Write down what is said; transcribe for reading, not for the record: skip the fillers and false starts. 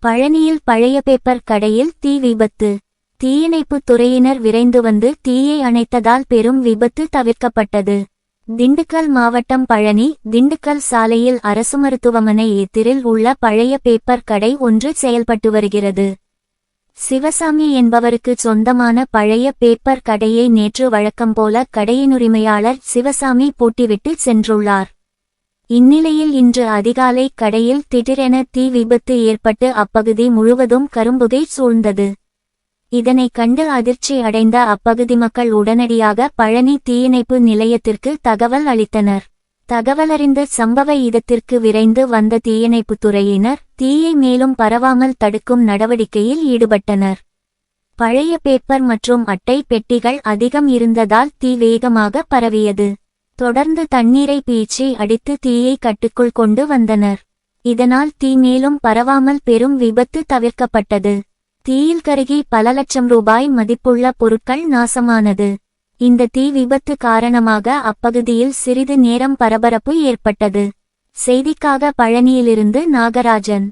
பழனியில் பழைய பேப்பர் கடையில் தீ விபத்து. தீயணைப்புத் துறையினர் விரைந்து வந்து தீயை அணைத்ததால் பெரும் விபத்து தவிர்க்கப்பட்டது. திண்டுக்கல் மாவட்டம் பழனி திண்டுக்கல் சாலையில் அரசு மருத்துவமனை எதிரில் உள்ள பழைய பேப்பர் கடை ஒன்று செயல்பட்டு வருகிறது. சிவசாமி என்பவருக்கு சொந்தமான பழைய பேப்பர் கடையை நேற்று வழக்கம்போல கடையின் உரிமையாளர் சிவசாமி பூட்டிவிட்டு சென்றுள்ளார். இந்நிலையில் இன்று அதிகாலை கடையில் திடீரென தீ விபத்து ஏற்பட்டு அப்பகுதி முழுவதும் கரும்புகை சூழ்ந்தது. இதனை கண்டு அதிர்ச்சி அடைந்த அப்பகுதி மக்கள் உடனடியாக பழனி தீயணைப்பு நிலையத்திற்கு தகவல் அளித்தனர். தகவலறிந்த சம்பவ இடத்திற்கு விரைந்து வந்த தீயணைப்புத் துறையினர் தீயை மேலும் பரவாமல் தடுக்கும் நடவடிக்கையில் ஈடுபட்டனர். பழைய பேப்பர் மற்றும் அட்டை பெட்டிகள் அதிகம் இருந்ததால் தீ வேகமாக பரவியது. தொடர்ந்து தண்ணீரை பீய்ச்சி அடித்து தீயை கட்டுக்குள் கொண்டு வந்தனர். இதனால் தீ மேலும் பரவாமல் பெரும் விபத்து தவிர்க்கப்பட்டது. தீயில் கருகி பல லட்சம் ரூபாய் மதிப்புள்ள பொருட்கள் நாசமானது. இந்த தீ விபத்து காரணமாக அப்பகுதியில் சிறிது நேரம் பரபரப்பு ஏற்பட்டது. செய்திக்காக பழனியிலிருந்து நாகராஜன்.